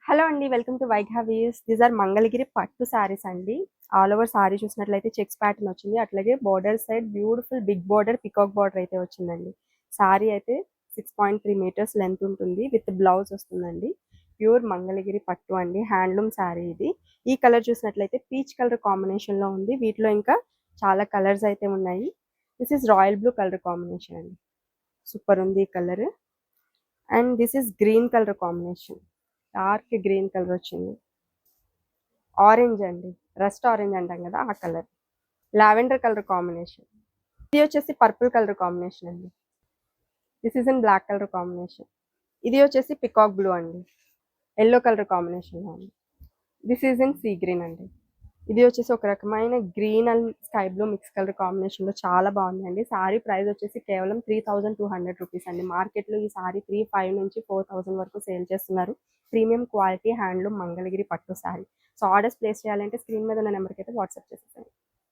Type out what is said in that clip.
Hello అండి. Welcome to వైఘావీస్. These are Mangalagiri pattu saris అండి. ఆల్ ఓవర్ శారీ చూసినట్లయితే చెక్స్ ప్యాటర్న్ వచ్చింది. అట్లాగే border side beautiful big border, peacock border అయితే వచ్చిందండి. శారీ అయితే 6.3 మీటర్స్ లెంత్ ఉంటుంది. విత్ బ్లౌజ్ వస్తుందండి. ప్యూర్ మంగళగిరి పట్టు అండి. హ్యాండ్లూమ్ శారీ ఇది. ఈ కలర్ చూసినట్లయితే పీచ్ కలర్ కాంబినేషన్లో ఉంది. వీటిలో ఇంకా చాలా కలర్స్ అయితే ఉన్నాయి. This is royal blue colour combination అండి. సూపర్ ఉంది ఈ colour. And this is green colour combination. Dark green colour వచ్చింది. ఆరెంజ్ అండి, రస్ట్ ఆరెంజ్ అంటాం కదా ఆ కలర్. Lavender colour combination. ఇది వచ్చేసి పర్పుల్ కలర్ కాంబినేషన్ అండి. This is in black colour combination. ఇది వచ్చేసి పికాక్ బ్లూ అండి, ఎల్లో కలర్ కాంబినేషన్లో ఉంది. This is in sea green అండి. ఇది వచ్చేసి ఒక రకమైన green and sky blue mix colour కాంబినేషన్లో చాలా బాగుందండి. సారీ ప్రైస్ వచ్చేసి కేవలం 3200 రూపీస్ అండి. మార్కెట్లో ఈ సారీ 3500 నుంచి 4000 వరకు సేల్ చేస్తున్నారు. ప్రీమియం క్వాలిటీ హ్యాండ్లూమ్ మంగళగిరి పట్టు సారీ. సో ఆర్డర్స్ ప్లేస్ చేయాలంటే స్క్రీన్ మీద ఉన్న నెంబర్కి అయితే వాట్సాప్ చేసేసాను.